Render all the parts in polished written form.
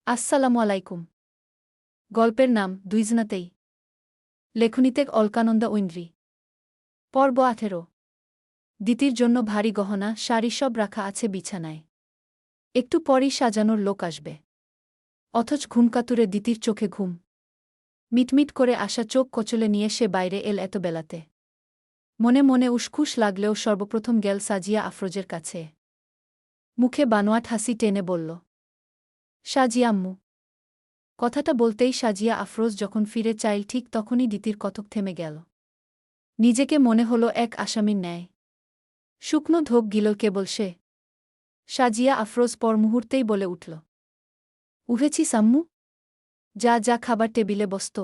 আসসালামু আলাইকুম। গল্পের নাম দুইজনাতেই। লেখনীতে অলকানন্দা ঐন্দ্রী। পর্ব ১৮। দিতির জন্য ভারী গহনা শাড়ি সব রাখা আছে বিছানায়। একটু পরই সাজানোর লোক আসবে। অথচ ঘুমকাতুরে দিতির চোখে ঘুম। মিটমিট করে আসা চোখ কচলে নিয়ে সে বাইরে এল এত বেলাতে। মনে মনে উসখুস লাগলেও সর্বপ্রথম গেল সাজিয়া আফরোজের কাছে। মুখে বানোয়াট হাসি টেনে বলল, সাজিয়া আম্মু। কথাটা বলতেই সাজিয়া আফরোজ যখন ফিরে চাইল ঠিক তখনই দিতির কতক থেমে গেল। নিজেকে মনে হল এক আসামির ন্যায়। শুকনো ধোক গিল কেবল সে। সাজিয়া আফরোজ পর মুহূর্তেই বলে উঠল, উঠেছি সাম্মু। যা যা খাবার টেবিলে বসত।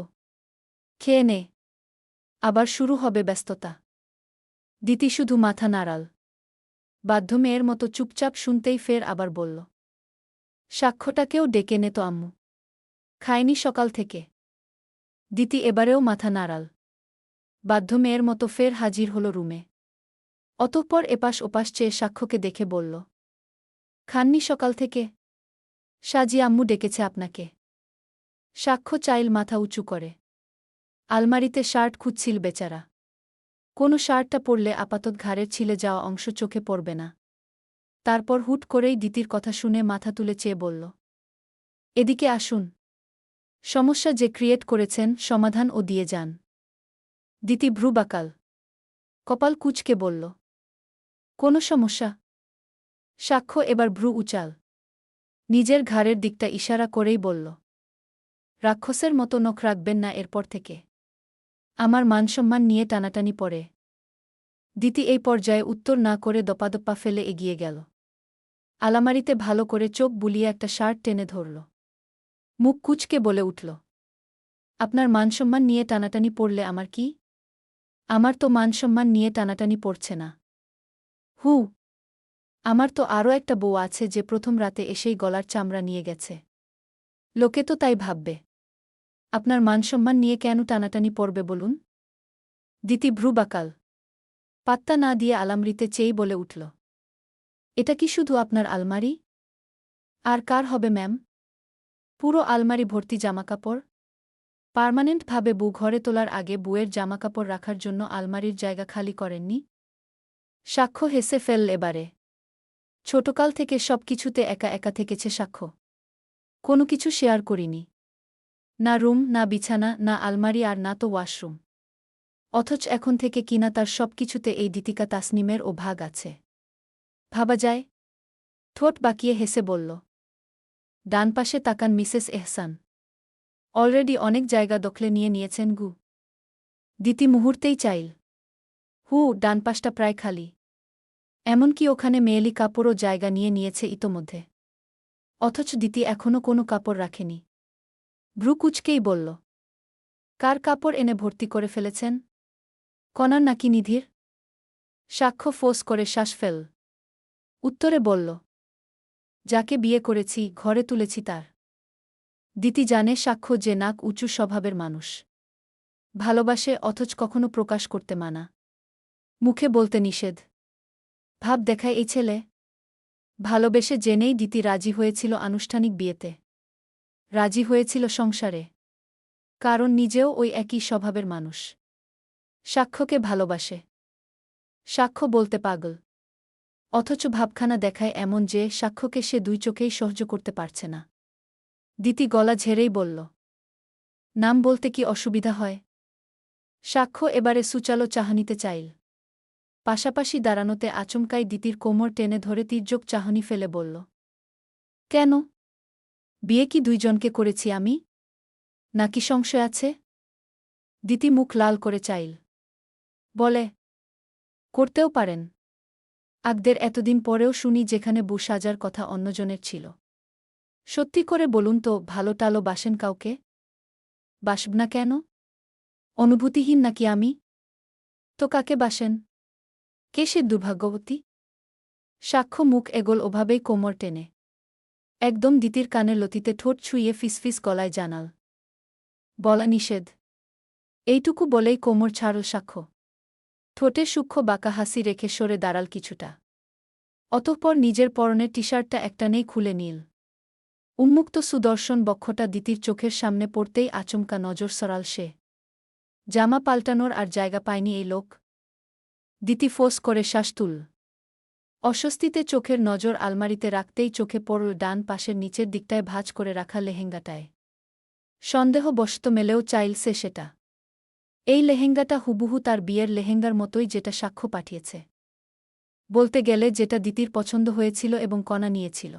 খেয়ে নে। আবার শুরু হবে ব্যস্ততা। দিতি শুধু মাথা নাড়াল। বাধ্য মেয়ের মতো চুপচাপ শুনতেই ফের আবার বলল, সাক্ষ্যটাকেও ডেকে নে তো আম্মু। খায়নি সকাল থেকে। দিতি এবারেও মাথা নাড়াল। বাধ্য মেয়ের মতো ফের হাজির হল রুমে। অতঃপর এপাশ ওপাশ চেয়ে সাক্ষ্যকে দেখে বলল, খাননি সকাল থেকে? সাজিয়া আম্মু ডেকেছে আপনাকে। সাক্ষ্য চাইল মাথা উঁচু করে। আলমারিতে শার্ট খুঁজছিল বেচারা। কোনো শার্টটা পরলে আপাতত ঘাড়ের ছিলে যাওয়া অংশ চোখে পড়বে না। তারপর হুট করেই দিতির কথা শুনে মাথা তুলে চেয়ে বলল, এদিকে আসুন। সমস্যা যে ক্রিয়েট করেছেন সমাধান ও দিয়ে যান। দিতি ভ্রু বাঁকাল। কপাল কুঁচকে বলল, কোনো সমস্যা? সাক্ষ্য এবার ভ্রু উচাল। নিজের ঘাড়ের দিকটা ইশারা করেই বলল, রাক্ষসের মতো নখ রাখবেন না এরপর থেকে। আমার মানসম্মান নিয়ে টানাটানি পড়ে। দিতি এই পর্যায়ে উত্তর না করে দপাদপা ফেলে এগিয়ে গেল। আলামারিতে ভালো করে চোখ বুলিয়ে একটা শার্ট টেনে ধরল। মুখ কুঁচকে বলে উঠল, আপনার মানসম্মান নিয়ে টানাটানি পড়লে আমার কি? আমার তো মানসম্মান নিয়ে টানাটানি পড়ছে না। হু, আমার তো আরও একটা বউ আছে যে প্রথম রাতে এসেই গলার চামড়া নিয়ে গেছে। লোকে তো তাই ভাববে। আপনার মানসম্মান নিয়ে কেন টানাটানি পড়বে বলুন? দিতি ভ্রু বাঁকাল। পাত্তা না দিয়ে আলামরিতে চেয়েই বলে উঠল, এটা কি শুধু আপনার আলমারি? আর কার হবে ম্যাম? পুরো আলমারি ভর্তি জামাকাপড়। পার্মানেন্টভাবে বউ ঘরে তোলার আগে বউয়ের জামাকাপড় রাখার জন্য আলমারির জায়গা খালি করেননি? সাক্ষ্য হেসে ফেলল এবারে। ছোটকাল থেকে সব কিছুতে একা একা থেকেছে সাক্ষ্য। কোনো কিছু শেয়ার করিনি। না রুম, না বিছানা, না আলমারি, আর না তো ওয়াশরুম। অথচ এখন থেকে কিনা তার সব কিছুতে এই দিতিকা তাসনিমের ও ভাগ আছে। ভাবা যায়? ঠোঁট বাঁকিয়ে হেসে বলল। ডান পাশে তাকান মিসেস এহসান। অলরেডি অনেক জায়গা দখলে নিয়ে নিয়েছেন গু। দিতি মুহূর্তেই চাইল। ডান পাশটা প্রায় খালি। এমনকি ওখানে মেয়েলি কাপড়ও জায়গা নিয়ে নিয়েছে ইতোমধ্যে। অথচ দিতি এখনও কোনো কাপড় রাখেনি। ভ্রু কুঁচকেই বলল, কার কাপড় এনে ভর্তি করে ফেলেছেন? কণার নাকি নিধির? সাক্ষ্য ফোঁস করে শ্বাস ফেল। উত্তরে বলল, যাকে বিয়ে করেছি ঘরে তুলেছি তার। দিতি জানে সাক্ষ্য যে নাক উঁচু স্বভাবের মানুষ। ভালোবাসে অথচ কখনো প্রকাশ করতে মানা। মুখে বলতে নিষেধ। ভাব দেখায় এই ছেলে। ভালোবেসে জেনেই দিতি রাজি হয়েছিল আনুষ্ঠানিক বিয়েতে। রাজি হয়েছিল সংসারে। কারণ নিজেও ওই একই স্বভাবের মানুষ। সাক্ষ্যকে ভালোবাসে। সাক্ষ্য বলতে পাগল। অথচ ভাবখানা দেখায় এমন যে সাক্ষ্যকে সে দুই চোখেই সহ্য করতে পারছে না। দিতি গলা ঝেড়েই বলল, নাম বলতে কি অসুবিধা হয়? সাক্ষ্য এবারে সুচালো চাহনিতে চাইল। পাশাপাশি দাঁড়ানোতে আচমকাই দিতির কোমর টেনে ধরে তির্যক চাহনি ফেলে বলল, কেন? বিয়ে কি দুইজনকে করেছি আমি? নাকি সংশয় আছে? দিতি মুখ লাল করে চাইল। বলে, করতেও পারেন। আগদের এতদিন পরেও শুনি যেখানে বউ সাজার কথা অন্যজনের ছিল। সত্যি করে বলুন তো, ভালো টালো বাসেন কাউকে? বাসব না কেন? অনুভূতিহীন নাকি আমি? তো কাকে বাসেন? কে সে দুর্ভাগ্যবতী? সাক্ষ্য মুখ এগোল ওভাবেই কোমর টেনে। একদম দিতির কানের লতিতে ঠোঁট ছুঁয়ে ফিসফিস গলায় জানাল, বলা নিষেধ। এইটুকু বলেই কোমর ছাড়ল সাক্ষ্য। ঠোঁটে সূক্ষ্ম বাঁকা হাসি রেখে সরে দাঁড়াল কিছুটা। অতঃপর নিজের পরনের টি শার্টটা একটানেই খুলে নিল। উন্মুক্ত সুদর্শন বক্ষটা দিতির চোখের সামনে পড়তেই আচমকা নজর সরাল সে। জামা পাল্টানোর আর জায়গা পায়নি এই লোক। দিতি ফোঁস করে শ্বাস তুল। অস্বস্তিতে চোখের নজর আলমারিতে রাখতেই চোখে পড়ল ডান পাশের নিচের দিকটায় ভাঁজ করে রাখা লেহেঙ্গাটায়। সন্দেহবশত মেলেও চাইল সে সেটা। এই লেহেঙ্গাটা হুবহু তার বিয়ের লেহেঙ্গার মতোই, যেটা সাক্ষ্য পাঠিয়েছে। বলতে গেলে যেটা দিতির পছন্দ হয়েছিল এবং কণা নিয়েছিল।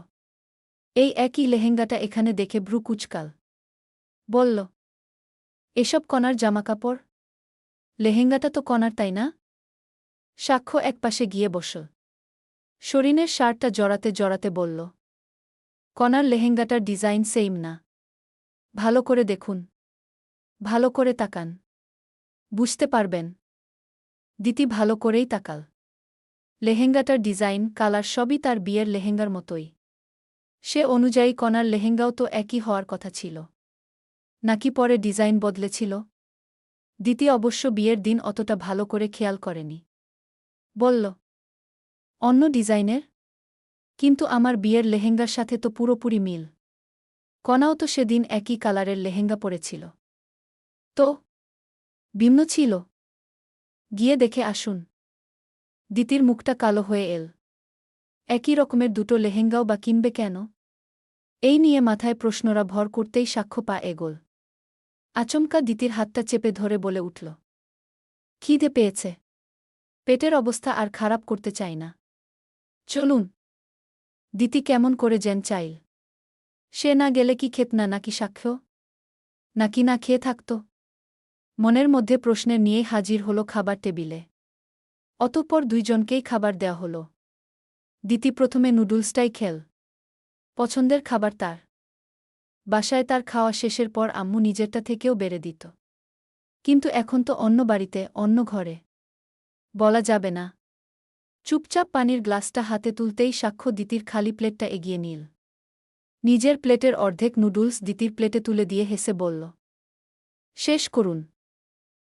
এই একই লেহেঙ্গাটা এখানে দেখে ভ্রু কুচকাল। বলল, এসব কণার জামাকাপড়? লেহেঙ্গাটা তো কণার, তাই না? সাক্ষ্য একপাশে গিয়ে বসল। শরীনের শার্টটা জড়াতে জড়াতে বলল, কণার লেহেঙ্গাটার ডিজাইন সেইম না। ভালো করে দেখুন। ভালো করে তাকান। বুঝতে পারবেন। দিতি ভালো করেই তাকাল। লেহেঙ্গাটার ডিজাইন, কালার সবই তার বিয়ের লেহেঙ্গার মতোই। সে অনুযায়ী কণার লেহেঙ্গাও তো একই হওয়ার কথা ছিল। নাকি পরে ডিজাইন বদলেছিল? দিতি অবশ্য বিয়ের দিন অতটা ভালো করে খেয়াল করেনি। বলল, অন্য ডিজাইনের? কিন্তু আমার বিয়ের লেহেঙ্গার সাথে তো পুরোপুরি মিল। কণাও তো সেদিন একই কালারের লেহেঙ্গা পরেছিল। তো ভিন্ন ছিল? গিয়ে দেখে আসুন। দিতির মুখটা কালো হয়ে এল। একই রকমের দুটো লেহেঙ্গাও বা কিনবে কেন? এই নিয়ে মাথায় প্রশ্নরা ভর করতেই সাক্ষ্য পা এগোল। আচমকা দিতির হাতটা চেপে ধরে বলে উঠল, খিদে পেয়েছে। পেটের অবস্থা আর খারাপ করতে চাই না। চলুন। দিতি কেমন করে যেন চাইল। সে না গেলে কি খেত না, নাকি সাক্ষ্য? নাকি না খেয়ে থাকত? মনের মধ্যে প্রশ্নের নিয়েই হাজির হল খাবার টেবিলে। অতঃপর দুইজনকেই খাবার দেয়া হল। দিতি প্রথমে নুডলসটাই খেল। পছন্দের খাবার তার। বাসায় তার খাওয়া শেষের পর আম্মু নিজেরটা থেকেও বেড়ে দিত। কিন্তু এখন তো অন্য বাড়িতে, অন্য ঘরে। বলা যাবে না। চুপচাপ পানির গ্লাসটা হাতে তুলতেই সাক্ষ্য দিতির খালি প্লেটটা এগিয়ে নিল। নিজের প্লেটের অর্ধেক নুডলস দিতির প্লেটে তুলে দিয়ে হেসে বলল, শেষ করুন।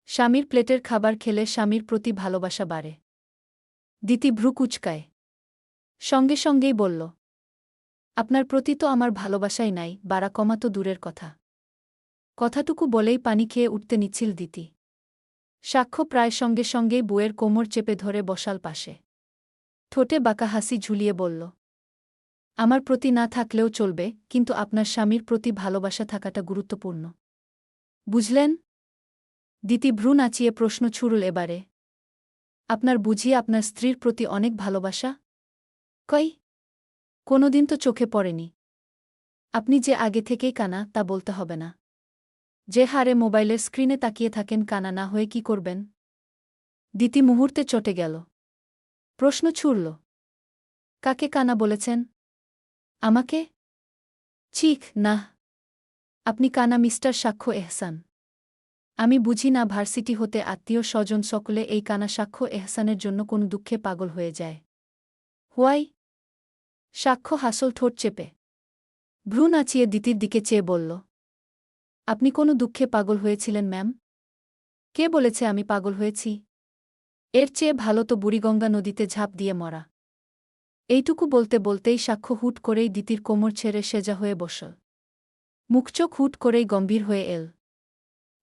স্বামীর প্লেটের খাবার খেলে স্বামীর প্রতি ভালোবাসা বাড়ে। দিতি ভ্রু কুচকায়। সঙ্গে সঙ্গেই বলল, আপনার প্রতি তো আমার ভালোবাসাই নাই, বাড়া কমা তো দূরের কথা। কথাটুকু বলেই পানি খেয়ে উঠতে নিচ্ছিল দিতি। সাক্ষ্য প্রায় সঙ্গে সঙ্গেই বউয়ের কোমর চেপে ধরে বসাল পাশে। ঠোঁটে বাঁকা হাসি ঝুলিয়ে বলল, আমার প্রতি না থাকলেও চলবে, কিন্তু আপনার স্বামীর প্রতি ভালোবাসা থাকাটা গুরুত্বপূর্ণ। বুঝলেন? দিতি ভ্রু নাচিয়ে প্রশ্ন ছুড়ল এবারে, আপনার বুঝি আপনার স্ত্রীর প্রতি অনেক ভালোবাসা? কই? কোনোদিন তো চোখে পড়েনি। আপনি যে আগে থেকেই কানা, তা বলতে হবে না। যে হারে মোবাইলের স্ক্রিনে তাকিয়ে থাকেন, কানা না হয়ে কি করবেন? দিতি মুহূর্তে চটে গেল। প্রশ্ন ছুড়ল, কাকে কানা বলেছেন? আমাকে? ঠিক না। আপনি কানা মিস্টার সাক্ষ্য এহসান। আমি বুঝি না ভার্সিটি হতে আত্মীয় স্বজন সকলে এই কানা সাক্ষ্য এহসানের জন্য কোন দুঃখে পাগল হয়ে যায়। হোয়াই? সাক্ষ্য হাসল ঠোঁট চেপে। ভ্রু নাচিয়ে দিতির দিকে চেয়ে বলল, আপনি কোনো দুঃখে পাগল হয়েছিলেন ম্যাম? কে বলেছে আমি পাগল হয়েছি? এর চেয়ে ভালো তো বুড়িগঙ্গা নদীতে ঝাঁপ দিয়ে মরা। এইটুকু বলতে বলতেই সাক্ষ্য হুট করেই দিতির কোমর ছেড়ে সেজা হয়ে বসল। মুখচোখ হুট করেই গম্ভীর হয়ে এল।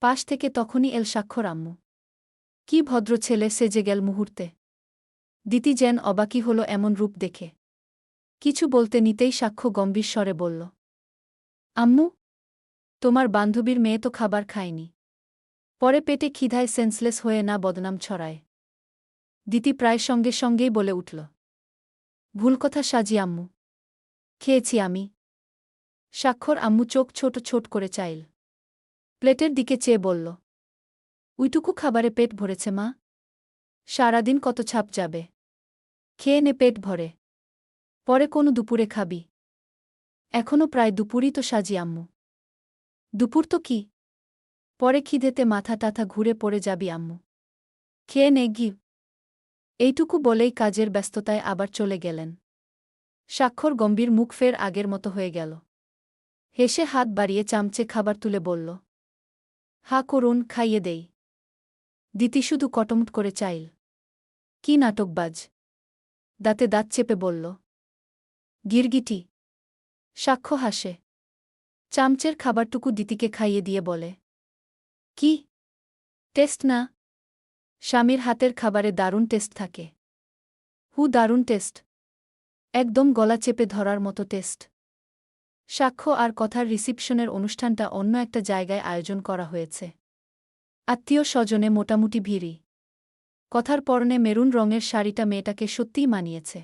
পাশ থেকে তখনই এল সাক্ষ্যর আম্মু। কি ভদ্র ছেলে সেজে গেল মুহূর্তে। দিতি যেন অবাকি হল এমন রূপ দেখে। কিছু বলতে নিতেই সাক্ষ্য গম্ভীর স্বরে বলল, আম্মু, তোমার বান্ধবীর মেয়ে তো খাবার খায়নি। পরে পেটে খিদায় সেন্সলেস হয়ে না বদনাম ছড়ায়। দিতি প্রায় সঙ্গে সঙ্গেই বলে উঠল, ভুল কথা সাজি আম্মু। খেয়েছি আমি। সাক্ষর আম্মু চোখ ছোট ছোট করে চাইল। প্লেটের দিকে চেয়ে বলল, উইটুকু খাবারে পেট ভরেছে মা? সারাদিন কত ছাপ যাবে। খেয়ে নে পেট ভরে। পরে কোনো দুপুরে খাবি। এখনও প্রায় দুপুরই তো সাজি আম্মু। দুপুর তো কি? পরে খিদেতে মাথা টাথা ঘুরে পড়ে যাবি আম্মু। খেয়ে নে গি। এইটুকু বলেই কাজের ব্যস্ততায় আবার চলে গেলেন। স্বাক্ষর গম্ভীর মুখ ফের আগের মতো হয়ে গেল। হেসে হাত বাড়িয়ে চামচে খাবার তুলে বলল, হা করুন, খাইয়ে দেই। দিতি শুধু কটমট করে চাইল। কি নাটকবাজ। দাঁতে দাঁত চেপে বলল, গিরগিটি। সাক্ষ্য হাসে। চামচের খাবারটুকু দিতিকে খাইয়ে দিয়ে বলে, কি টেস্ট না? স্বামীর হাতের খাবারে দারুণ টেস্ট থাকে। দারুণ টেস্ট, একদম গলা চেপে ধরার মতো টেস্ট। সাক্ষ্য আর কথার রিসিপশনের অনুষ্ঠানটা অন্য একটা জায়গায় আয়োজন করা হয়েছে। আত্মীয় স্বজনে মোটামুটি ভিড়ই। কথার পরনে মেরুন রঙের শাড়িটা মেয়েটাকে সত্যিই মানিয়েছে।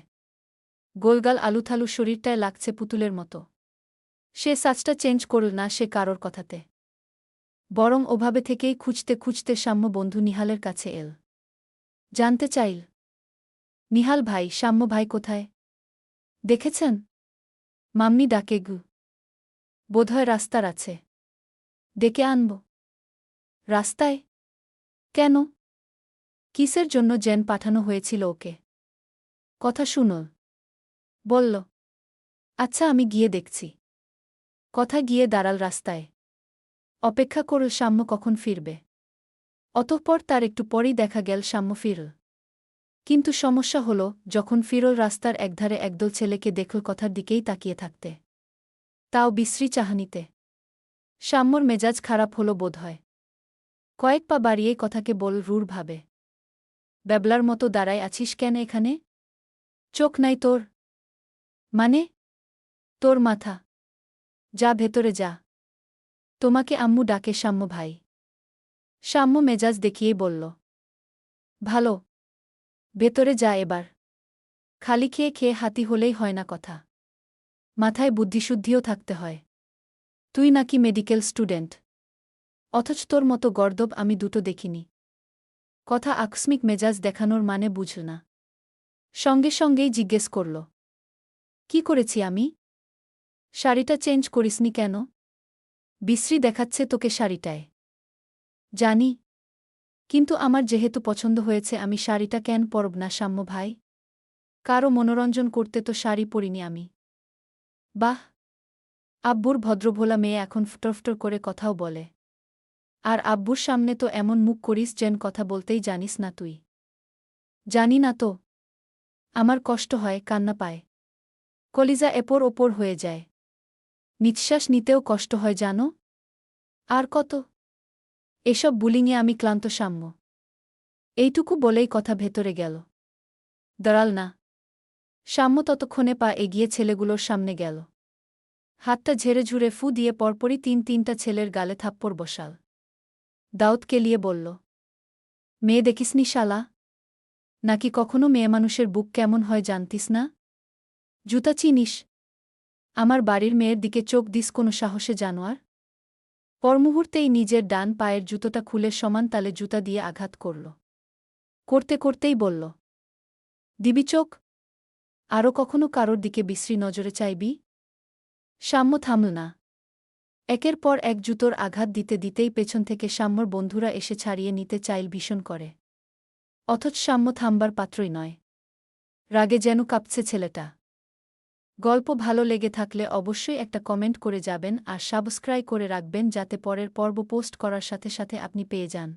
গোলগাল আলুথালু শরীরটায় লাগছে পুতুলের মতো। সে সাজটা চেঞ্জ করল না সে কারোর কথাতে, বরং ওভাবে থেকেই খুঁজতে খুঁজতে সাম্য বন্ধু নিহালের কাছে এল। জানতে চাইল, নিহাল ভাই, সাম্য ভাই কোথায়? দেখেছেন? মাম্মি ডাকে গু। বোধহয় রাস্তার আছে। ডেকে আনব? রাস্তায়? কেন? কিসের জন্য জেন পাঠানো হয়েছিল ওকে? কথা শুনল। বলল, আচ্ছা আমি গিয়ে দেখছি। কথা গিয়ে দাঁড়াল রাস্তায়। অপেক্ষা করল সাম্য কখন ফিরবে। অতঃপর তার একটু পরেই দেখা গেল সাম্য ফিরল। কিন্তু সমস্যা হল, যখন ফিরল রাস্তার একধারে একদল ছেলেকে দেখল কথার দিকেই তাকিয়ে থাকতে, তাও বিশ্রী চাহানিতে। সাম্যর মেজাজ খারাপ হল বোধহয়। কয়েক পা বাড়িয়েই কথাকে বল রূঢ়ভাবে, ব্যাবলার মতো দাঁড়ায় আছিস কেন এখানে? চোখ নাই তোর? মানে? তোর মাথা। যা ভেতরে যা। তোমাকে আম্মু ডাকে সাম্য ভাই। সাম্য মেজাজ দেখিয়েই বলল, ভালো, ভেতরে যা এবার। খালি খেয়ে খেয়ে হাতি হলেই হয় না কথা, মাথায় বুদ্ধিশুদ্ধিও থাকতে হয়। তুই নাকি মেডিকেল স্টুডেন্ট, অথচ তোর মতো গর্দব আমি দুটো দেখিনি। কথা আকস্মিক মেজাজ দেখানোর মানে বুঝল না। সঙ্গে সঙ্গেই জিজ্ঞেস করল, কি করেছি আমি? শাড়িটা চেঞ্জ করিসনি কেন? বিশ্রী দেখাচ্ছে তোকে শাড়িটায়। জানি, কিন্তু আমার যেহেতু পছন্দ হয়েছে আমি শাড়িটা কেন পরব না সাম্য ভাই? কারও মনোরঞ্জন করতে তো শাড়ি পরিনি আমি। বাহ, আব্বুর ভদ্রভোলা মেয়ে এখন ফটরফটর করে কথাও বলে। আর আব্বুর সামনে তো এমন মুখ করিস যেন কথা বলতেই জানিস না তুই। জানি না তো। আমার কষ্ট হয়, কান্না পায়, কলিজা এপর ওপর হয়ে যায়, নিঃশ্বাস নিতেও কষ্ট হয় জানো। আর কত এসব বুলিংয়ে আমি ক্লান্ত সাম্য। এইটুকু বলেই কথা ভেতরে গেল। দাঁড়াল না। সাম্য ততক্ষণে পা এগিয়ে ছেলেগুলোর সামনে গেল। হাতটা ঝেড়ে ঝুড়ে ফু দিয়ে পরপরই তিনটা ছেলের গালে থাপ্পড় বসাল। দাউদ কেলিয়ে বলল, মেয়ে দেখিসনি শালা? নাকি কখনো মেয়েমানুষের বুক কেমন হয় জানতিস না? জুতা চিনিস? আমার বাড়ির মেয়ের দিকে চোখ দিস কোনো সাহসে জানোয়ার? পরমুহূর্তেই নিজের ডান পায়ের জুতোটা খুলে সমান তালে জুতা দিয়ে আঘাত করল। করতে করতেই বলল, দিবি চোখ? আরও কখনো কারোর দিকে বিশ্রী নজরে চাইবি? সাম্য থামল না। একের পর এক জুতোর আঘাত দিতে দিতেই পেছন থেকে সাম্যর বন্ধুরা এসে ছাড়িয়ে নিতে চাইল ভীষণ করে। অথচ সাম্য থামবার পাত্রই নয়। রাগে যেন কাঁপছে ছেলেটা। গল্প ভালো লেগে থাকলে অবশ্যই একটা কমেন্ট করে যাবেন আর সাবস্ক্রাইব করে রাখবেন যাতে পরের পর্ব পোস্ট করার সাথে সাথে আপনি পেয়ে যান।